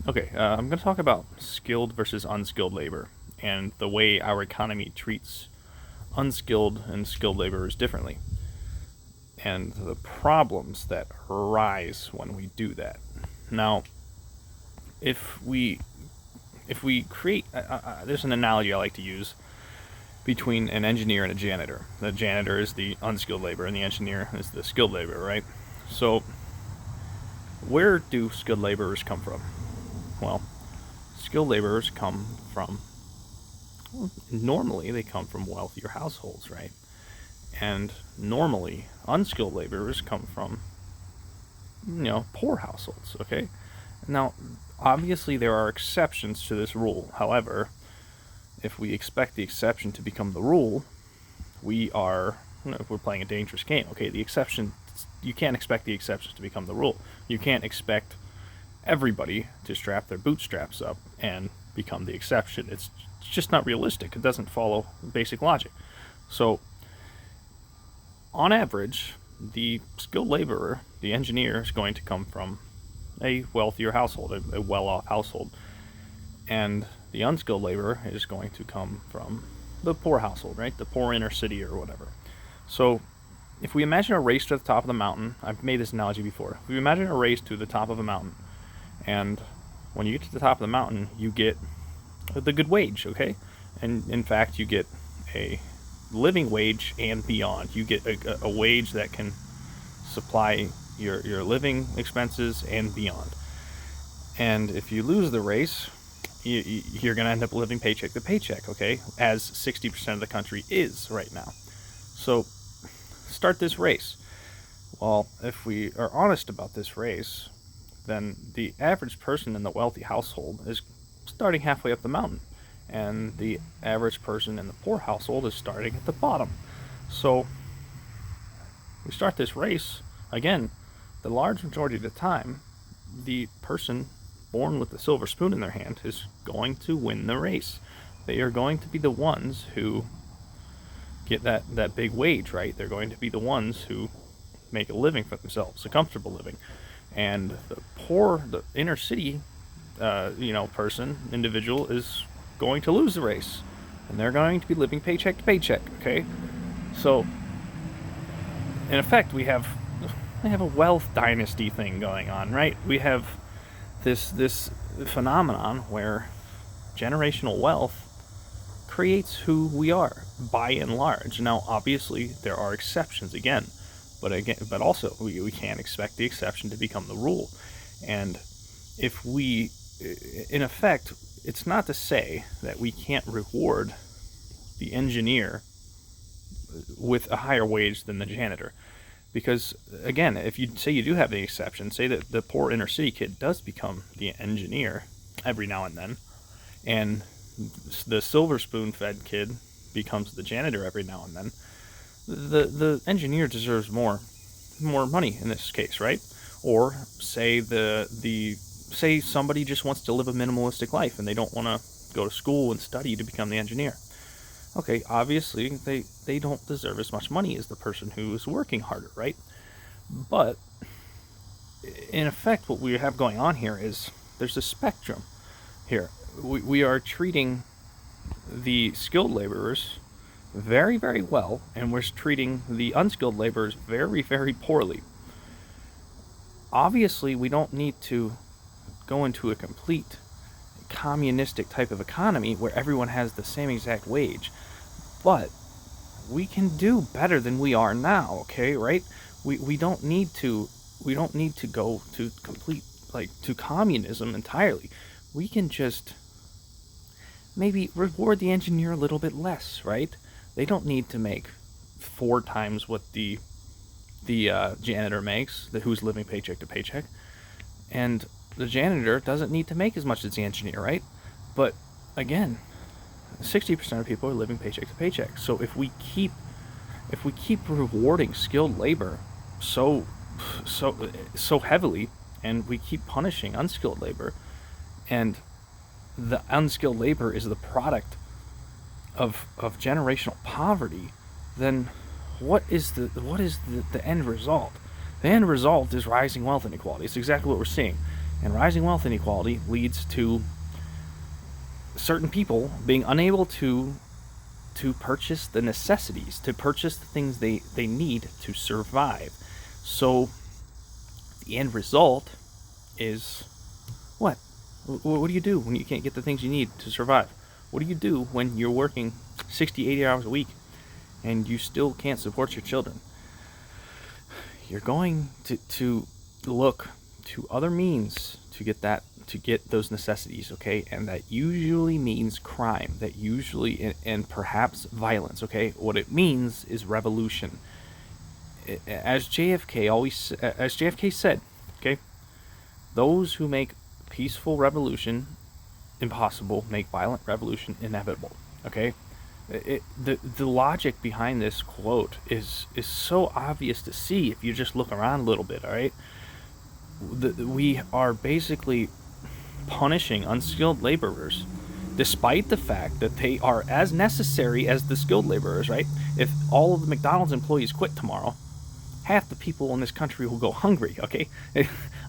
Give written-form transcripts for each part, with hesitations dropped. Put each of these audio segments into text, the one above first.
Okay, I'm going to talk about skilled versus unskilled labor and the way our economy treats unskilled and skilled laborers differently, and the problems that arise when we do that. Now, if we create, there's an analogy I like to use between an engineer and a janitor. The janitor is the unskilled labor, and the engineer is the skilled labor, right? So, where do skilled laborers come from? Well, skilled laborers come from, well, normally they come from wealthier households, right? And normally unskilled laborers come from, poor households, okay? Now, obviously there are exceptions to this rule. However, if we expect the exception to become the rule, we're playing a dangerous game, okay? You can't expect the exceptions to become the rule. You can't expect everybody to strap their bootstraps up and become the exception. It's just not realistic. It doesn't follow basic logic. So, on average, the skilled laborer, the engineer, is going to come from a wealthier household, a well-off household. And the unskilled laborer is going to come from the poor household, right? The poor inner city or whatever. So, if we imagine a race to the top of the mountain, I've made this analogy before. If we imagine a race to the top of a mountain, and when you get to the top of the mountain, you get the good wage, okay? And in fact, you get a living wage and beyond. You get a wage that can supply your living expenses and beyond. And if you lose the race, you're going to end up living paycheck to paycheck, okay? As 60% of the country is right now. So start this race. Well, if we are honest about this race, then the average person in the wealthy household is starting halfway up the mountain, and the average person in the poor household is starting at the bottom. So we start this race, again, the large majority of the time, the person born with the silver spoon in their hand is going to win the race. They are going to be the ones who get that big wage, right? They're going to be the ones who make a living for themselves, a comfortable living. And the inner city, individual is going to lose the race, and they're going to be living paycheck to paycheck. Okay, so in effect, we have a wealth dynasty thing going on, right? We have this phenomenon where generational wealth creates who we are by and large. Now, obviously, there are exceptions again. But also, we can't expect the exception to become the rule. And if we, in effect, it's not to say that we can't reward the engineer with a higher wage than the janitor. Because, again, if you say you do have the exception, say that the poor inner city kid does become the engineer every now and then, and the silver spoon fed kid becomes the janitor every now and then, the engineer deserves more money in this case, right? Or say say somebody just wants to live a minimalistic life and they don't want to go to school and study to become the engineer. Okay, obviously they don't deserve as much money as the person who is working harder, right? But in effect, what we have going on here is there's a spectrum here. We are treating the skilled laborers very, very well, and we're treating the unskilled laborers very, very poorly. Obviously, we don't need to go into a complete communistic type of economy where everyone has the same exact wage, but we can do better than we are now, okay, right? We don't need to go to complete, to communism entirely. We can just maybe reward the engineer a little bit less, right? They don't need to make 4 times what the janitor makes, who's living paycheck to paycheck. And the janitor doesn't need to make as much as the engineer, right? But again, 60% of people are living paycheck to paycheck. So if we keep rewarding skilled labor so heavily, and we keep punishing unskilled labor, and the unskilled labor is the product of generational poverty, then what is the end result? The end result is rising wealth inequality. It's exactly what we're seeing. And rising wealth inequality leads to certain people being unable to purchase the necessities, to purchase the things they need to survive. So the end result is what? What do you do when you can't get the things you need to survive? What do you do when you're working 60, 80 hours a week and you still can't support your children? You're going to look to other means to get those necessities, okay? And that usually means crime, that usually and perhaps violence, okay? What it means is revolution. As JFK said, okay, those who make peaceful revolution impossible make violent revolution inevitable, okay? The logic behind this quote is so obvious to see if you just look around a little bit, all right? We are basically punishing unskilled laborers despite the fact that they are as necessary as the skilled laborers, right? If all of the McDonald's employees quit tomorrow, half the people in this country will go hungry, okay?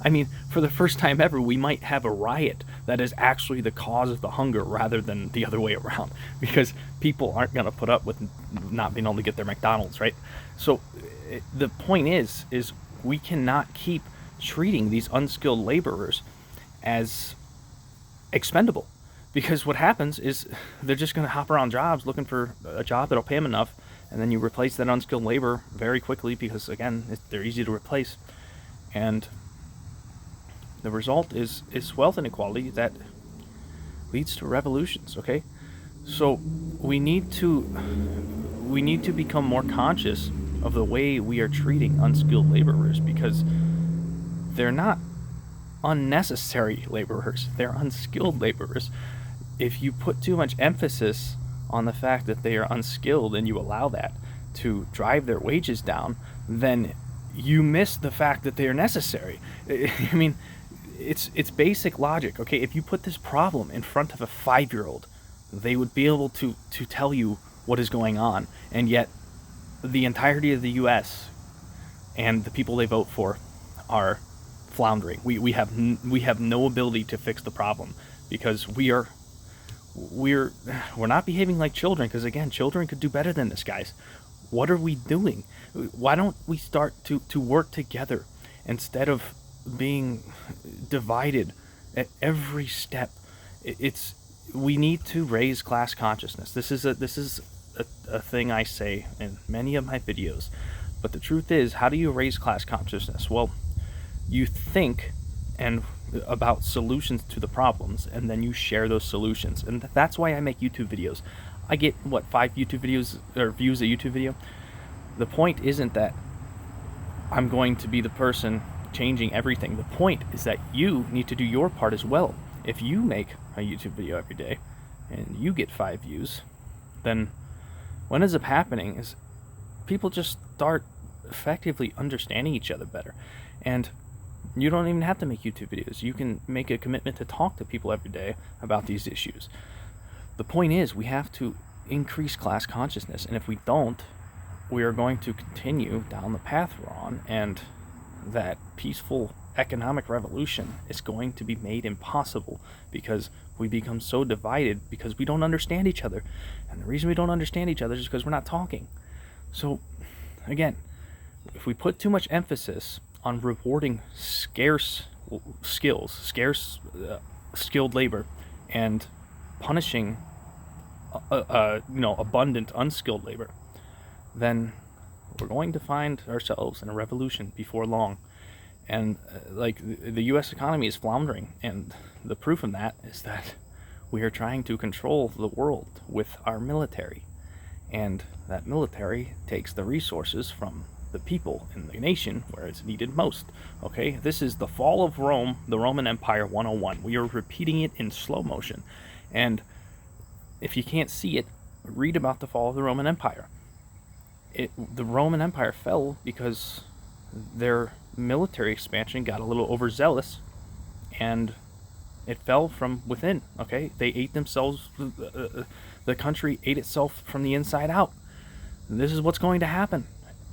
I mean, for the first time ever, we might have a riot that is actually the cause of the hunger rather than the other way around, because people aren't going to put up with not being able to get their McDonald's, right? So the point is we cannot keep treating these unskilled laborers as expendable, because what happens is they're just going to hop around jobs looking for a job that'll pay them enough, and then you replace that unskilled labor very quickly because, again, they're easy to replace. And the result is wealth inequality that leads to revolutions, okay? So we need to become more conscious of the way we are treating unskilled laborers, because they're not unnecessary laborers, they're unskilled laborers. If you put too much emphasis on the fact that they are unskilled and you allow that to drive their wages down, then you miss the fact that they are necessary. I mean, it's basic logic, okay? If you put this problem in front of a 5-year-old, they would be able to tell you what is going on, and yet the entirety of the US and the people they vote for are floundering. We have no ability to fix the problem because we're not behaving like children, because again, children could do better than this, guys. What are we doing? Why don't we start to work together instead of being divided at every step? We need to raise class consciousness. This is a thing I say in many of my videos, but the truth is, how do you raise class consciousness? Well, you think about solutions to the problems, and then you share those solutions. And that's why I make YouTube videos. I get 5 YouTube videos or views a YouTube video. The point isn't that I'm going to be the person changing everything. The point is that you need to do your part as well. If you make a YouTube video every day and you get 5 views, then what ends up happening is people just start effectively understanding each other better. And you don't even have to make YouTube videos. You can make a commitment to talk to people every day about these issues. The point is, we have to increase class consciousness, and if we don't, we are going to continue down the path we're on, and that peaceful economic revolution is going to be made impossible because we become so divided because we don't understand each other. And the reason we don't understand each other is because we're not talking. So, again, if we put too much emphasis on rewarding scarce skills, skilled labor, and punishing abundant unskilled labor, then we're going to find ourselves in a revolution before long. And the U.S. economy is floundering, and the proof of that is that we are trying to control the world with our military, and that military takes the resources from the people in the nation where it's needed most. Okay, this is the fall of Rome, the Roman Empire 101. We are repeating it in slow motion, and if you can't see it, read about the fall of the Roman Empire. The Roman Empire fell because their military expansion got a little overzealous, and it fell from within. Okay, they ate themselves. The country ate itself from the inside out. This is what's going to happen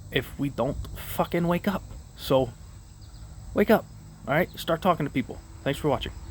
if we don't fucking wake up. So, wake up. All right, start talking to people. Thanks for watching.